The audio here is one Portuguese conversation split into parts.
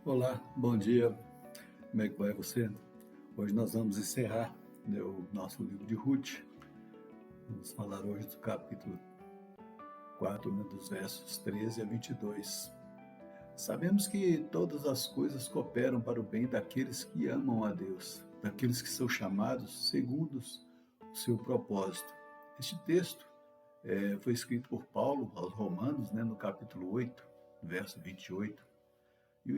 Olá, bom dia. Como é que vai você? Hoje nós vamos encerrar, o nosso livro de Ruth. Vamos falar hoje do capítulo 4, dos versos 13 a 22. Sabemos que todas as coisas cooperam para o bem daqueles que amam a Deus, daqueles que são chamados segundo o seu propósito. Este texto foi escrito por Paulo aos Romanos, no capítulo 8, verso 28. E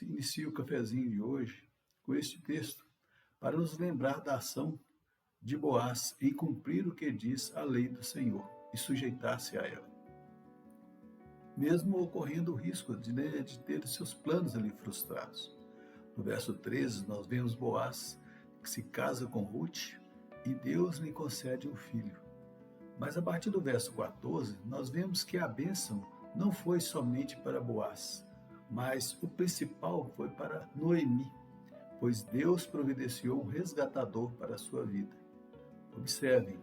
inicia o cafezinho de hoje com este texto, para nos lembrar da ação de Boaz em cumprir o que diz a lei do Senhor e sujeitar-se a ela, mesmo ocorrendo o risco de ter seus planos ali frustrados. No verso 13, nós vemos Boaz que se casa com Ruth e Deus lhe concede um filho. Mas a partir do verso 14, nós vemos que a bênção não foi somente para Boaz, mas o principal foi para Noemi, pois Deus providenciou um resgatador para a sua vida. Observem,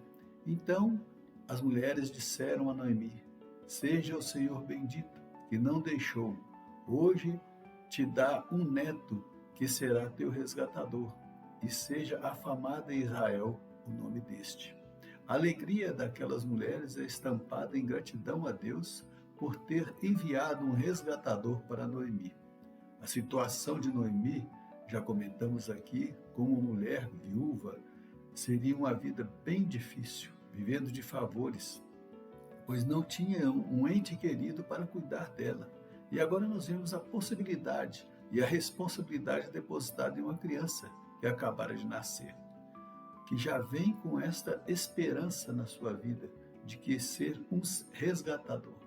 então as mulheres disseram a Noemi: seja o Senhor bendito, que não deixou. Hoje te dá um neto que será teu resgatador, e seja afamado em Israel o nome deste. A alegria daquelas mulheres é estampada em gratidão a Deus por ter enviado um resgatador para Noemi. A situação de Noemi, já comentamos aqui, como mulher viúva, seria uma vida bem difícil, vivendo de favores, pois não tinha um ente querido para cuidar dela. E agora nós vemos a possibilidade e a responsabilidade depositada em uma criança que acabara de nascer, que já vem com esta esperança na sua vida de que ser um resgatador,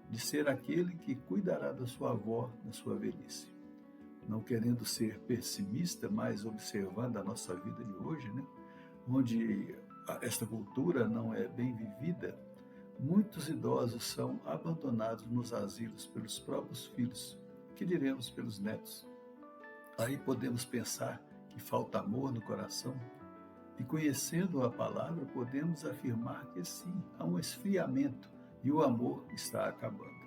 de ser aquele que cuidará da sua avó na sua velhice. Não querendo ser pessimista, mas observando a nossa vida de hoje, onde esta cultura não é bem vivida, muitos idosos são abandonados nos asilos pelos próprios filhos, que diremos pelos netos. Aí podemos pensar que falta amor no coração, e conhecendo a palavra, podemos afirmar que sim, há um esfriamento, e o amor está acabando.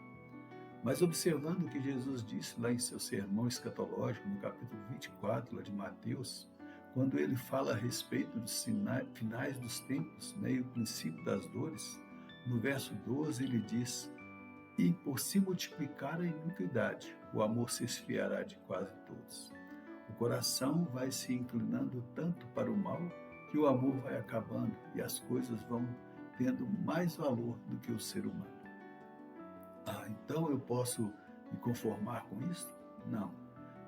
Mas observando o que Jesus disse lá em seu sermão escatológico, no capítulo 24 lá de Mateus, quando ele fala a respeito dos finais dos tempos, e o princípio das dores, no verso 12 ele diz: e por se multiplicar a iniquidade, o amor se esfriará de quase todos. O coração vai se inclinando tanto para o mal, que o amor vai acabando e as coisas vão tendo mais valor do que o ser humano. Então eu posso me conformar com isso? Não.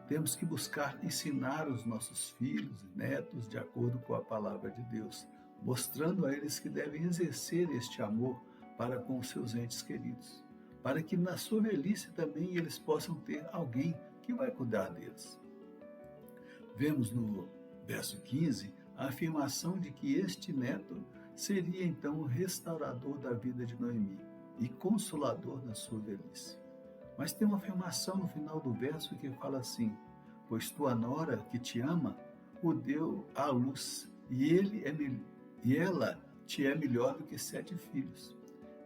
Temos que buscar ensinar os nossos filhos e netos de acordo com a palavra de Deus, mostrando a eles que devem exercer este amor para com os seus entes queridos, para que na sua velhice também eles possam ter alguém que vai cuidar deles. Vemos no verso 15 a afirmação de que este neto seria então o restaurador da vida de Noemi e consolador na sua velhice. Mas tem uma afirmação no final do verso que fala assim: pois tua nora que te ama o deu à luz, e ela te é melhor do que 7 filhos.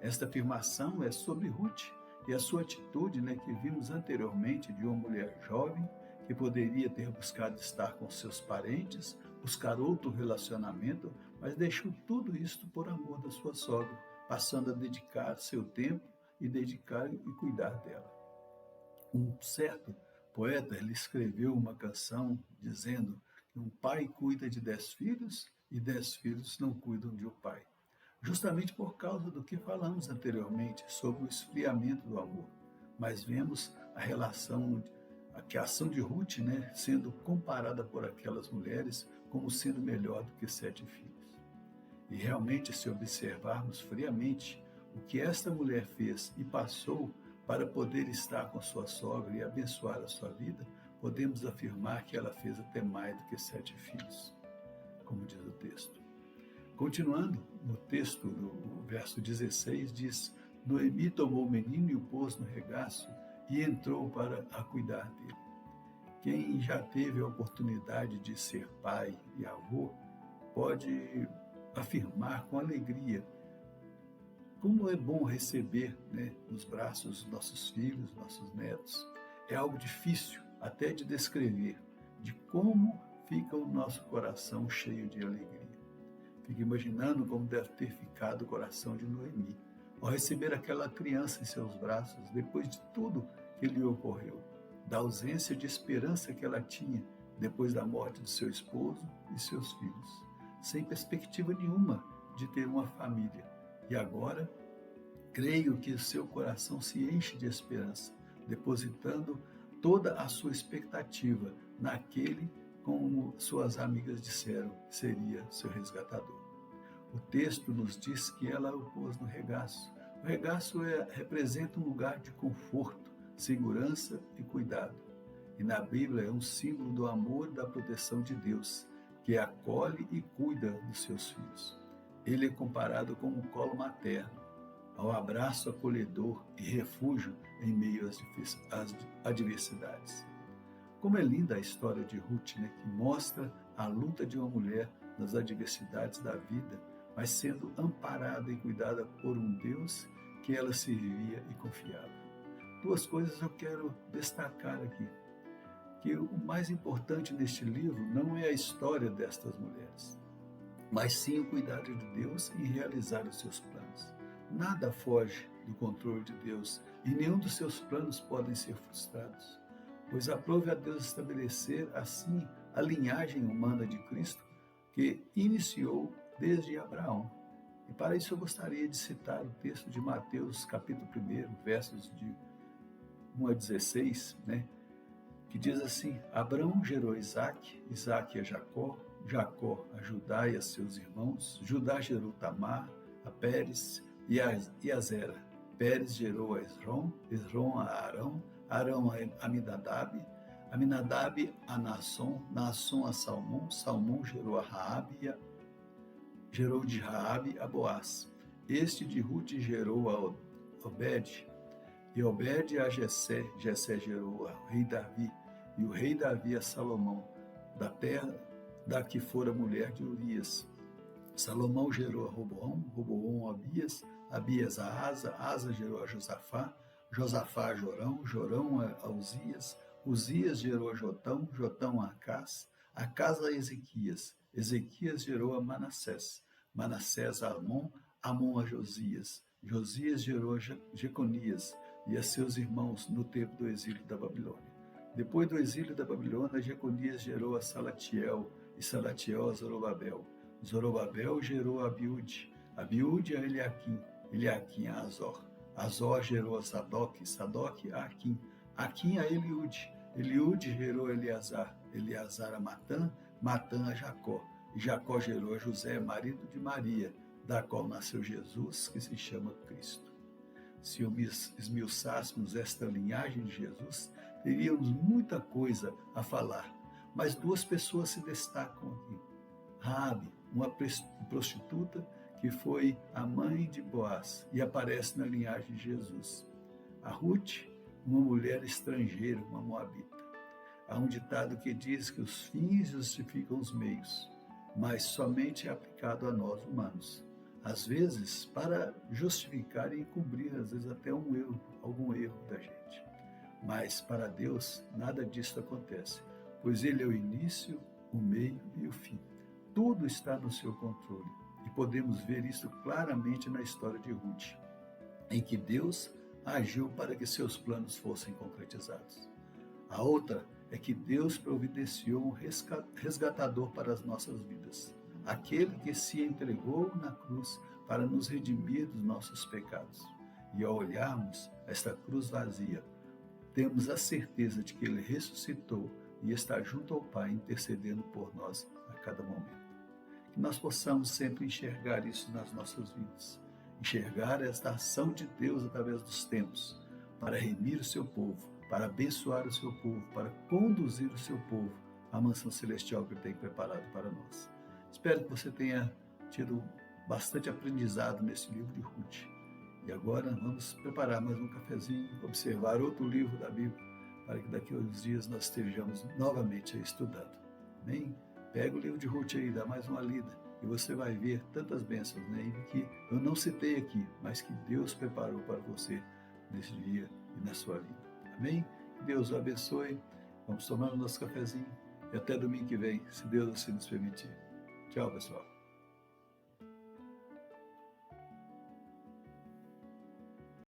Esta afirmação é sobre Ruth e a sua atitude, que vimos anteriormente, de uma mulher jovem que poderia ter buscado estar com seus parentes, buscar outro relacionamento, mas deixou tudo isto por amor da sua sogra, passando a dedicar seu tempo e dedicar e cuidar dela. Um certo poeta, ele escreveu uma canção dizendo que um pai cuida de 10 filhos e 10 filhos não cuidam de um pai. Justamente por causa do que falamos anteriormente sobre o esfriamento do amor. Mas vemos a relação, a ação de Ruth, sendo comparada por aquelas mulheres como sendo melhor do que 7 filhos. E realmente, se observarmos friamente o que esta mulher fez e passou para poder estar com sua sogra e abençoar a sua vida, podemos afirmar que ela fez até mais do que 7 filhos, como diz o texto. Continuando, no texto do verso 16 diz: Noemi tomou o menino e o pôs no regaço e entrou para a cuidar dele. Quem já teve a oportunidade de ser pai e avô pode afirmar com alegria como é bom receber nos braços nossos filhos, nossos netos. É algo difícil, até de descrever, de como fica o nosso coração cheio de alegria. Fico imaginando como deve ter ficado o coração de Noemi ao receber aquela criança em seus braços, depois de tudo que lhe ocorreu, da ausência de esperança que ela tinha depois da morte de seu esposo e seus filhos, sem perspectiva nenhuma de ter uma família. E agora, creio que o seu coração se enche de esperança, depositando toda a sua expectativa naquele, como suas amigas disseram, seria seu resgatador. O texto nos diz que ela o pôs no regaço. O regaço representa um lugar de conforto, segurança e cuidado. E na Bíblia é um símbolo do amor e da proteção de Deus, que acolhe e cuida dos seus filhos. Ele é comparado com um colo materno, ao abraço acolhedor e refúgio em meio às adversidades. Como é linda a história de Ruth, né, que mostra a luta de uma mulher nas adversidades da vida, mas sendo amparada e cuidada por um Deus que ela servia e confiava. Duas coisas eu quero destacar aqui. Que o mais importante neste livro não é a história destas mulheres, mas sim o cuidado de Deus em realizar os seus planos. Nada foge do controle de Deus e nenhum dos seus planos podem ser frustrados, pois aprove a Deus estabelecer assim a linhagem humana de Cristo que iniciou desde Abraão. E para isso eu gostaria de citar o texto de Mateus capítulo 1, versos de 1 a 16, que diz assim: Abraão gerou Isaque, Isaque a Jacó, Jacó a Judá e a seus irmãos, Judá gerou Tamar, a Pérez e a Zera. Pérez gerou a Esrom, Esrom a Arão, Arão a Aminadab, Aminadab a Naasson, Naasson a Salmão, Salmão gerou a Raabe, gerou de Raabe a Boaz. Este de Ruth gerou a Obed, e Obed a Jessé, Jessé gerou ao rei Davi, e o rei Davi a Salomão, da terra da que fora mulher de Urias. Salomão gerou a Roboão, Roboão a Abias, Abias a Asa, Asa gerou a Josafá, Josafá a Jorão, Jorão a Uzias, Uzias gerou a Jotão, Jotão a Acás, Acás a Ezequias, Ezequias gerou a Manassés, Manassés a Amon, Amon a Josias, Josias gerou a Jeconias e a seus irmãos no tempo do exílio da Babilônia. Depois do exílio da Babilônia, Jeconias gerou a Salatiel e Salatiel a Zorobabel. Zorobabel gerou a Abiúde, Abiúde a Eliaquim, Eliaquim a Azor. Azor gerou a Sadoc, Sadoc a Aquim, Aquim a Eliúde, Eliúde gerou a Eleazar, Eleazar a Matã, Matã a Jacó. E Jacó gerou a José, marido de Maria, da qual nasceu Jesus, que se chama Cristo. Se esmiuçássemos esta linhagem de Jesus, teríamos muita coisa a falar, mas duas pessoas se destacam aqui. Raabe, uma prostituta que foi a mãe de Boaz e aparece na linhagem de Jesus. A Ruth, uma mulher estrangeira, uma moabita. Há um ditado que diz que os fins justificam os meios, mas somente é aplicado a nós humanos. Às vezes, para justificar e encobrir, às vezes até algum erro da gente. Mas para Deus, nada disso acontece, pois Ele é o início, o meio e o fim. Tudo está no seu controle e podemos ver isso claramente na história de Ruth, em que Deus agiu para que seus planos fossem concretizados. A outra é que Deus providenciou um resgatador para as nossas vidas, aquele que se entregou na cruz para nos redimir dos nossos pecados. E ao olharmos esta cruz vazia, temos a certeza de que Ele ressuscitou e está junto ao Pai, intercedendo por nós a cada momento. Que nós possamos sempre enxergar isso nas nossas vidas, enxergar esta ação de Deus através dos tempos, para remir o seu povo, para abençoar o seu povo, para conduzir o seu povo à mansão celestial que Ele tem preparado para nós. Espero que você tenha tido bastante aprendizado nesse livro de Ruth. E agora vamos preparar mais um cafezinho, observar outro livro da Bíblia, para que daqui a uns dias nós estejamos novamente estudando. Amém? Pega o livro de Ruth aí, dá mais uma lida, e você vai ver tantas bênçãos, que eu não citei aqui, mas que Deus preparou para você nesse dia e na sua vida. Amém? Que Deus o abençoe Vamos tomar o nosso cafezinho e até domingo que vem, se Deus assim nos permitir. Tchau, pessoal.